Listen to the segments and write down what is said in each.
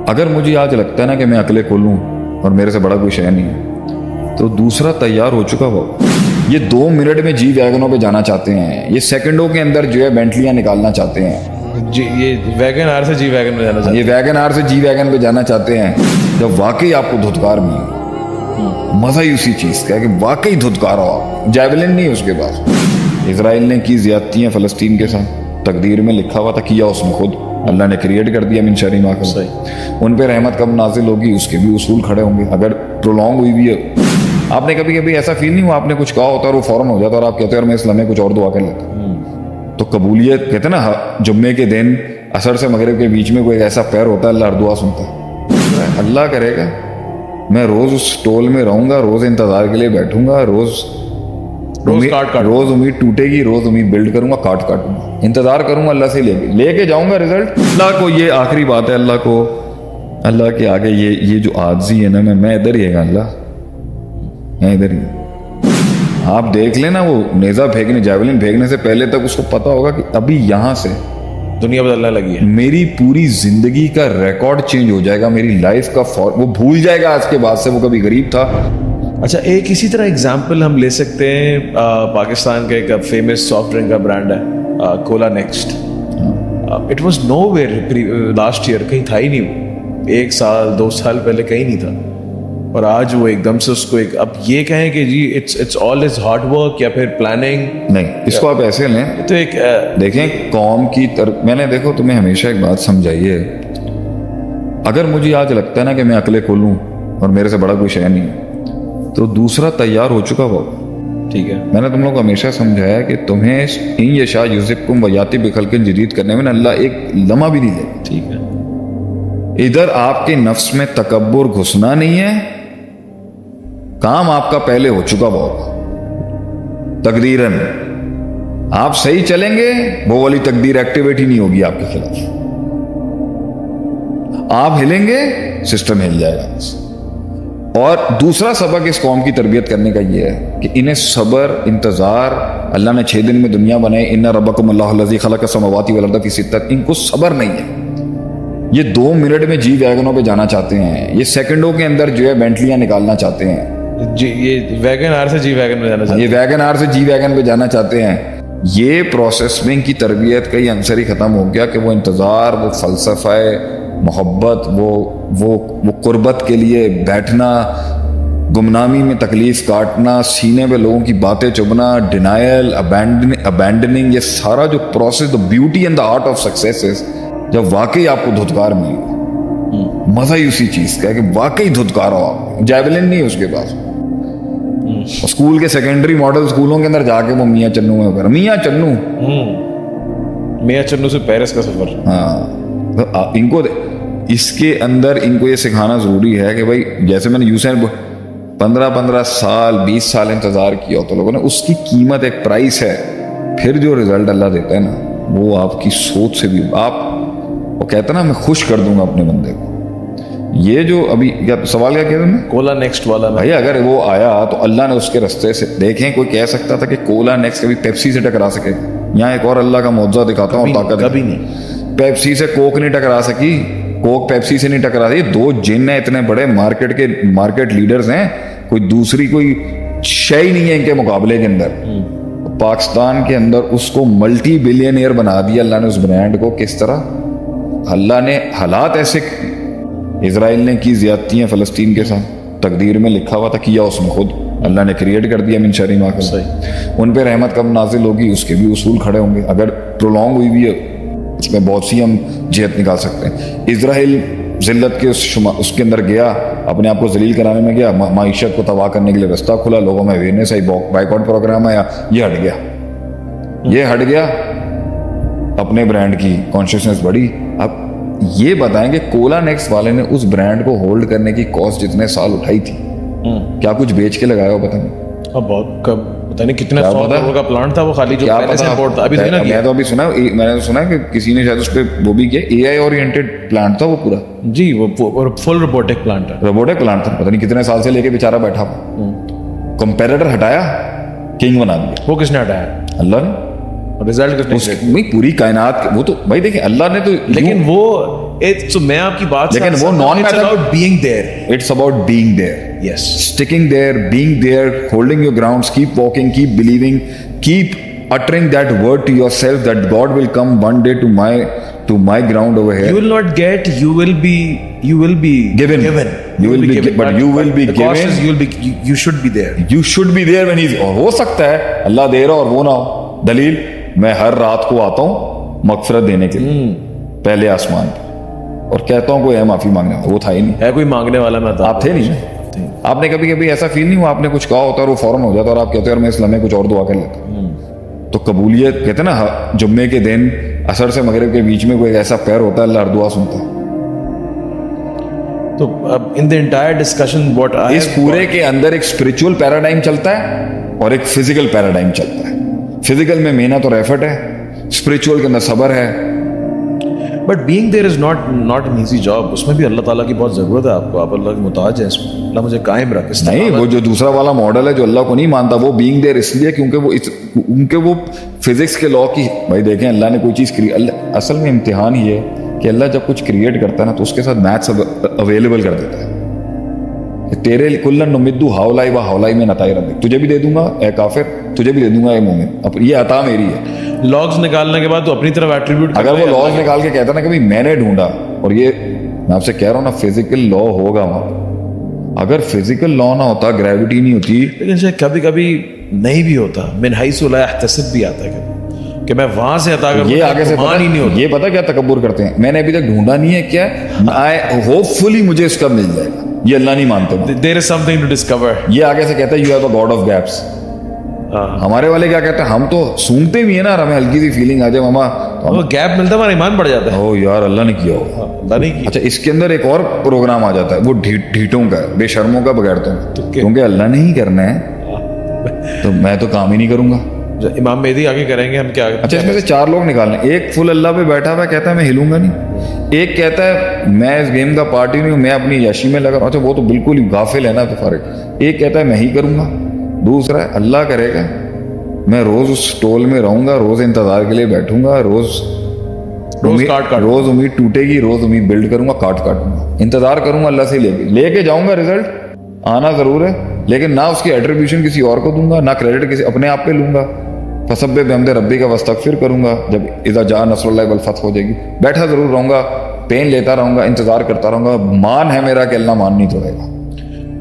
اگر مجھے آج لگتا ہے نا کہ میں اکیلے کھولوں اور میرے سے بڑا کوئی شے نہیں ہے، تو دوسرا تیار ہو چکا ہو. یہ 2 منٹ میں جی ویگنوں پہ جانا چاہتے ہیں، یہ سیکنڈوں کے اندر جو ہے بینٹلیاں نکالنا چاہتے ہیں. جی یہ ویگن آر سے جی ویگن میں جانا چاہتے یہ ویگن آر سے جی ویگن پہ جانا چاہتے ہیں. جب واقعی آپ کو دھتکار ملی، مزہ ہی اسی چیز کا ہے کہ واقعی دھتکار ہو آپ. جیولن نہیں اس کے پاس. اسرائیل نے کی زیادتیاں فلسطین کے ساتھ، تقدیر میں لکھا ہوا تھا، کیا اس نے خود. اللہ نے کریٹ کر دیا من شر ما خلق. ان پہ رحمت کب نازل ہوگی اس کے بھی اصول کھڑے ہوں گے. اگر پرولونگ ہوئی بھی ہے، آپ نے کبھی کبھی ایسا فیل نہیں ہوا آپ نے کچھ کہا ہوتا اور وہ فوراً ہو جاتا اور آپ کہتے ہیں اور میں اس لمحے کچھ اور دعا کر لیتا. تو قبولیت کہتے ہیں نا، جمعے کے دن عصر سے مغرب کے بیچ میں کوئی ایسا پیر ہوتا ہے اللہ ہر دعا سنتا ہے. اللہ کرے گا میں روز اس ٹول میں رہوں گا، روز انتظار کے لیے بیٹھوں گا، روز امید ٹوٹے گی، روز امید بلڈ کروں گا، کاٹوں گا، انتظار کروں گا، اللہ سے لے کے جاؤں گا رزلٹ. اللہ کو یہ آخری بات ہے، اللہ کے آگے یہ جو عاجزی ہے نا، میں ادھر ہی ہے گا. اللہ میں ادھر ہی. آپ دیکھ لیں نا، وہ نیزہ پھینکنے، جیولن پھینکنے سے پہلے تک اس کو پتا ہوگا کہ ابھی یہاں سے دنیا بدلنے لگی ہے، میری پوری زندگی کا ریکارڈ چینج ہو جائے گا، میری لائف کا وہ بھول جائے گا آج کے بعد سے وہ کبھی غریب تھا. اچھا ایک اسی طرح اگزامپل ہم لے سکتے ہیں، پاکستان کا ایک فیمس سافٹ ڈرنک کا برانڈ ہے Cola Next. It was nowhere last year, کہیں تھا ہی نہیں. 1 سال 2 سال پہلے کہیں نہیں تھا، اور آج وہ ایک دم سے اس کو ایک، اب یہ کہیں کہ جی it's all is hard work یا پھر پلاننگ. نہیں، اس کو آپ ایسے لیں تو ایک دیکھیں قوم کی میں نے دیکھو تمہیں ہمیشہ ایک بات سمجھائیے، اگر مجھے آج لگتا ہے نا کہ میں اکیلے کھولوں اور میرے سے بڑا کوئی شے نہیں ہے، تو دوسرا تیار ہو چکا ہو. ٹھیک ہے، میں نے تم لوگ کو ہمیشہ سمجھایا کہ تمہیں ان یشاء یذہبکم ویاتی بخلق جدید کرنے میں اللہ ایک لمحہ بھی نہیں دے. ٹھیک ہے، ادھر آپ کے نفس میں تکبر گھسنا نہیں ہے، کام آپ کا پہلے ہو چکا ہوگا. تقدیراً آپ صحیح چلیں گے، وہ والی تقدیر ایکٹیویٹ ہی نہیں ہوگی آپ کے خلاف. آپ ہلیں گے، سسٹم ہل جائے گا. اور دوسرا سبق اس قوم کی تربیت کرنے کا یہ ہے کہ انہیں صبر، انتظار، اللہ نے 6 دن میں دنیا بنائی، ان ربکم اللہ الذی خلق السماوات والارض فی 6، ان کو صبر نہیں ہے. یہ 2 منٹ میں جی ویگنوں پہ جانا چاہتے ہیں، یہ سیکنڈوں کے اندر جو ہے بینٹلیاں نکالنا چاہتے ہیں. جی یہ ویگن آر سے جی ویگن میں جانا چاہتے ہیں، یہ ویگن آر سے جی ویگن پہ جانا چاہتے ہیں. یہ پروسیس میں ان کی تربیت کا یہ عنصر ہی ختم ہو گیا کہ وہ انتظار، وہ فلسفہ محبت، وہ قربت کے لیے بیٹھنا، گمنامی میں تکلیف کاٹنا، سینے پہ لوگوں کی باتیں چبھنا، ڈینائل، ابینڈننگ، یہ سارا جو process, the beauty and the art of success, جب واقعی آپ کو دھتکار ملی، مزہ ہی اسی چیز کا ہے کہ واقعی دھتکار ہو آپ. جیولن نہیں اس کے پاس. اسکول کے سیکنڈری ماڈل اسکولوں کے اندر جا کے وہ میاں چنو میں کر میاں چنو سے پیرس کا سفر. ہاں، ان کو اس کے اندر ان کو یہ سکھانا ضروری ہے کہ بھائی جیسے میں نے یوسین 15 سال 20 سال انتظار کیا تو لوگوں نے، اس کی قیمت ایک پرائس ہے. پھر جو رزلٹ اللہ دیتا ہے نا، وہ آپ کی سوچ سے بھی، آپ وہ کہتا نا میں خوش کر دوں گا اپنے بندے کو. یہ جو ابھی سوال کیا کہہ رہے ہیں، کولا نیکسٹ والا بھائی، اگر وہ آیا تو اللہ نے اس کے رستے سے دیکھیں. کوئی کہہ سکتا تھا کہ کولا نیکسٹ کبھی پیپسی سے ٹکرا سکے؟ یہاں ایک اور اللہ کا معجزہ دکھاتا ہوں اور طاقت. کبھی نہیں. پیپسی سے کوک نہیں ٹکرا سکی، کوک پیپسی سے نہیں ٹکرا سکی. 2 جن ہیں اتنے بڑے مارکیٹ لیڈرز ہیں، کوئی دوسری کوئی شے ہی نہیں ہے ان کے مقابلے کے اندر. پاکستان کے اندر اس کو ملٹی بلینئر بنا دیا اللہ نے اس برانڈ کو. کس طرح اللہ نے حالات ایسے، اسرائیل نے کی زیادتیاں فلسطین کے ساتھ، تقدیر میں لکھا ہوا تھا، کیا اس نے خود. اللہ نے کریٹ کر دیا من شر ما خلق. ان پہ رحمت کب نازل ہوگی اس کے بھی اصول کھڑے ہوں گے. اگر پرولونگ ہوئی بھی ہے، اس میں بہت سی ہم جہت نکال سکتے ہیں. اسرائیل ذلت کے اس کے اندر گیا، اپنے آپ کو ذلیل کرانے میں گیا، معیشت کو تباہ کرنے کے لیے رستہ کھلا، لوگوں میں اویئرنیس آئی، بائیکاٹ پروگرام آیا، یہ ہٹ گیا، اپنے برانڈ کی کانشیسنس بڑھی. اب یہ بتائیں کہ کولا نیکسٹ والے نے اس برانڈ کو ہولڈ کرنے کی کاسٹ جتنے سال اٹھائی تھی، کیا کچھ بیچ کے لگایا ہو پتہ نہیں؟ بہت کم، پتہ نہیں کتنے 100 کروڑ کا پلانٹ تھا وہ، خالی جو پہلے سے امپورٹ تھا. میں تو ابھی میں نے سنا کہ کسی نے شاید اس پہ وہ بھی کیا، اے آئی اورینٹڈ پلانٹ تھا وہ پورا. جی وہ فل روبوٹک پلانٹ ہے. روبوٹک پلانٹ تھا، پتہ نہیں کتنے سال سے لے کے بیچارہ بیٹھا ہوا. کمپیریٹر ہٹایا، کنگ بنا دیا. وہ کس نے ہٹایا؟ اللہ نے. رزلٹ کس نے؟ پوری کائنات. وہ تو بھائی دیکھیں اللہ نے تو، لیکن وہ So میں آپ کی بات لیکن وہ non it's about being there. It's about being there. Yes. Sticking there, being there, holding your grounds, keep walking, keep believing, keep uttering that word to yourself that God will come one day to my ground over here. You will not get, you will be Given. You will be given. but you will be the cost given. is you should be there. You should be there when he's. اور ہو سکتا ہے اللہ دے رہا اور وہ نہ ہو. دلیل میں ہر رات کو آتا ہوں مغفرت دینے کے لیے پہلے آسمان پہ اور کہتا ہوں کوئی ہے معافی مانگنے والا. وہ تھا ہی نہیں. ہے کوئی مانگنے والا میں تھا. آپ تھے نہیں. آپ نے کبھی کبھی ایسا فیل نہیں ہوا آپ نے کچھ کہا ہوتا اور وہ فوراً ہو جاتا اور آپ کہتے ہیں اور میں اس لمحے کچھ اور دعا کر لیتا. تو قبولیت کہتے ہیں نا جمعے کے دن عصر سے مغرب کے بیچ میں کوئی ایسا پیر ہوتا ہے اللہ ہر دعا سنتا ہے. تو اب ان دی انٹائر ڈسکشن واٹ اس پورے کے اندر ایک اسپرچل پیراڈائم چلتا ہے اور ایک فزیکل پیراڈائم چلتا ہے. فزیکل میں محنت اور ایفرٹ ہے, اسپرچل کے اندر صبر ہے. But being there is not an easy job. اس میں بھی اللہ تعالیٰ کی بہت ضرورت ہے آپ کو. آپ اللہ کے محتاج ہیں اس میں. اللہ مجھے قائم رکھ. نہیں وہ جو دوسرا والا ماڈل ہے جو اللہ کو نہیں مانتا وہ بینگ دیر اس لیے کیونکہ وہ فزکس کے لا کی. بھائی دیکھیں اللہ نے کوئی چیز اصل میں امتحان ہی ہے کہ اللہ جب کچھ کریٹ کرتا ہے نا تو اس کے ساتھ میتھس اویلیبل کر دیتا ہے. تیرے کلن نمدو ہاولائی و ہاولائی میں نتائج ربک, تجھے بھی دے دوں گا اے کافر, تجھے بھی دے دوں گا اے مومن. اب یہ عطا میری ہے. لاگز نکالنے کے بعد تو اپنی طرف ایٹریبیوٹ اگر وہ لاز نکال کے کہتا نا کہ میں نے ڈھونڈا, اور یہ میں آپ سے کہہ رہا ہوں نا فزیکل لا ہوگا وہاں. اگر فزیکل لا نہ ہوتا, گریوٹی نہیں ہوتی, لیکن کبھی کبھی نہیں بھی ہوتا. من حیث لا یحتسب بھی آتا ہے کہ میں وہاں سے عطا کروں. یہ آگے سے یہ پتا کیا تکبر کرتے ہیں, میں نے ابھی تک ڈھونڈا نہیں ہے کیا, ہوپ فلی مجھے اس کا مل جائے گا. یہ اللہ نہیں مانتے. There is something to discover. یہ آگے سے کہتا ہے you have a God of gaps. ہمارے والے کیا کہتے ہیں, ہم تو سونگتے بھی ہیں نا اور ہمیں ہلکی سی فیلنگ آ جائے ماما وہ گیپ ملتا ہے ہمارا ایمان بڑھ جاتا ہے. او یار اللہ نے کیا ہوگا. اللہ نہیں کیا. اچھا اس کے اندر ایک اور پروگرام آ جاتا ہے, وہ ڈھیٹوں کا, بے شرموں کا, بغیرتوں کا. کیونکہ اللہ نے ہی کرنا ہے تو میں تو کام ہی نہیں کروں گا. امام مہدی آگے کریں گے ہم کیا. اچھا اس میں سے 4 لوگ نکالنے. ایک فل اللہ پہ بیٹھا ہوا کہتا ہے میں ہلوں گا نہیں. ایک کہتا ہے میں اس گیم کا پارٹی نہیں ہوں, میں اپنی یاشی میں لگا. اچھا وہ تو بالکل ہی غافل ہے نا, تو فرق. ایک کہتا ہے میں ہی کروں گا. دوسرا ہے اللہ کرے گا, میں روز اس ٹول میں رہوں گا, روز انتظار کے لیے بیٹھوں گا, روز امید ٹوٹے گی, روز امید بلڈ کروں گا, کاٹوں گا, انتظار کروں گا اللہ سے لے کے جاؤں گا. رزلٹ آنا ضرور ہے لیکن نہ اس کی ایٹریبیوشن کسی اور کو دوں گا, نہ کریڈٹ کسی اپنے آپ پہ لوں گا. فسبح بحمد ربی کا واستغفر کروں گا جب اذا جاء نصر اللہ والفتح ہو جائے گی. بیٹھا ضرور رہوں گا, پین لیتا رہوں گا, انتظار کرتا رہوں گا. مان ہے میرا کہ اللہ مان نہیں توڑے گا.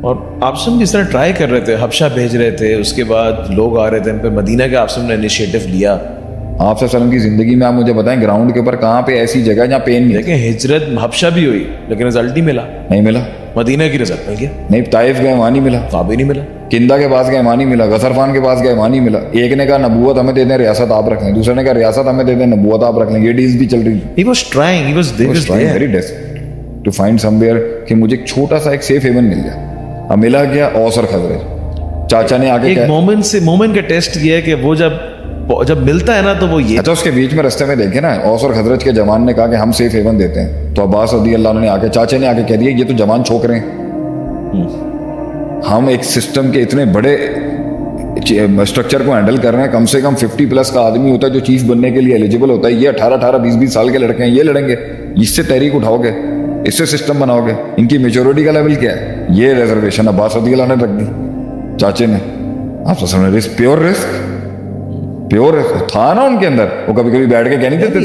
اور آپسم جس طرح ٹرائی کر رہے تھے, حبشہ بھیج رہے تھے, اس کے بعد لوگ آ رہے تھے ان پہ, مدینہ کے آپسم نے انیشیٹو لیا. آپ صلی اللہ علیہ وسلم کی زندگی میں آپ مجھے بتائیں گراؤنڈ کے اوپر کہاں پہ ایسی جگہ جہاں پین نہیں. لیکن ہجرت حبشہ بھی ہوئی لیکن رزلٹ نہیں ملا. نہیں ملا. مدینہ کی رزلٹ مل گیا. نہیں طائف گئے وہاں نہیں ملا. وہاں بھی نہیں ملا. کندہ کے پاس گئے وہاں نہیں ملا. غسرفان کے پاس گئے وہاں نہیں ملا. ایک نے کہا نبوت ہمیں دے دیں, ریاست آپ رکھ لیں. دوسرے نے کہا ریاست ہمیں دے دیں, نبوت آپ رکھ لیں. یہ ڈیلز بھی چل رہی تھی. He was trying, he was very desperate to find somewhere کہ مجھے ایک چھوٹا سا ایک سیف ہیون مل جائے. اب ملا گیا اوس اور خزرج. چاچا نے آگے ایک مومنٹ کا ٹیسٹ یہ ہے کہ وہ جب ملتا ہے نا تو وہ یہ. اچھا اس کے بیچ میں رستے میں دیکھے نا, اوس اور خزرج کے جوان نے کہا کہ ہم سیف ہیون دیتے ہیں, تو عباس رضی اللہ عنہ نے آگے چاچے نے آگے کہہ دیا یہ تو جوان چھوک رہے ہیں, ہم ایک سسٹم کے اتنے بڑے اسٹرکچر کو ہینڈل کر رہے ہیں. کم سے کم 50+ کا آدمی ہوتا ہے جو چیف بننے کے لیے ایلیجیبل ہوتا ہے. یہ 18 20 سال کے لڑکے ہیں, یہ لڑیں گے. اس سے تحریک اٹھاؤ گے, اس سے سسٹم بناؤ گے. ان کی میچورٹی کا لیول کیا ہے, یہ ریزرویشن عباس رضی اللہ نے رکھ دی چاچے نے. آپ سمجھ رسک, پیور رسک تھا نا ان کے اندر. وہ کبھی کبھی بیٹھ کے کہہ نہیں دیتے تھے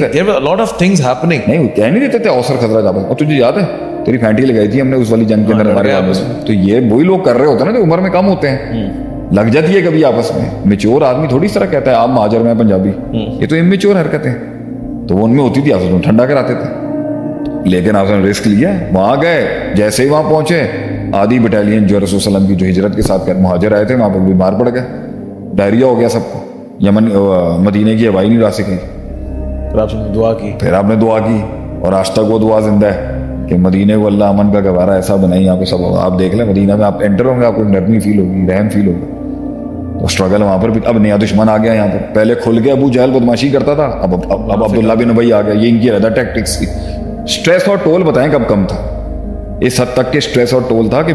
نہیں, وہ کہہ نہیں دیتے تھے اوس اور خزرج آپس. اور تجھے یاد ہے تیری پھینٹی لگائی تھی ہم نے اس والی جنگ کے اندر ہمارے آپس میں. تو یہ وہی لوگ کر رہے ہوتے ہیں نا جو عمر میں کم ہوتے ہیں, لگ جاتی ہے کبھی آپس میں. میچور آدمی تھوڑی اس طرح کہتا ہے آپ مہاجر میں پنجابی, یہ تو امیچور حرکتیں. تو وہ ان میں ہوتی تھی, آپس میں ٹھنڈا کراتے تھے. لیکن آپ نے رسک لیا, وہاں گئے. جیسے ہی وہاں پہنچے, آدھی بٹالین جو رسول صلی اللہ علیہ وسلم کی جو ہجرت کے ساتھ مہاجر آئے تھے وہاں پر بیمار پڑ گئے, ڈائریا ہو گیا سب کو. یمن مدینے کی ہوائی نہیں را سکی. پھر آپ نے دعا کی اور آج تک وہ دعا زندہ ہے کہ مدینے کو اللہ امن کا گوارا ایسا بنائی. یہاں پہ سب آپ دیکھ لیں مدینہ میں آپ انٹر ہوں گے, آپ کو نرمی فیل ہوگی, رحم فیل ہوگا. تو اسٹرگل وہاں پر بھی. اب نیا دشمن آ گیا یہاں پر. پہلے کھل کے ابو جہل بدماشی کرتا تھا, اب عبداللہ بن ابی آ گیا. یہ ان کی علیحدہ ٹیکٹکس تھی. اسٹریس اور ٹول بتائیں کب کم تھا. اس حد تک کہ اسٹریس اور ٹول تھا کہ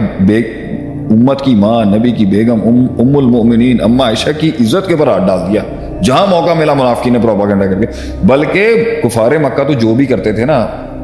امت کی ماں, نبی کی بیگم, ام المؤمنین اما عائشہ کی عزت کے اوپر ہاتھ ڈال دیا جہاں موقع ملا. منافقین نے پروپیگنڈا کر کے, بلکہ کفار مکہ تو جو بھی کرتے تھے نا,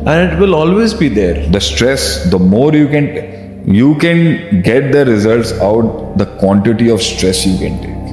And it will always be there. the stress, the more you can get the results out, the quantity of stress you can take.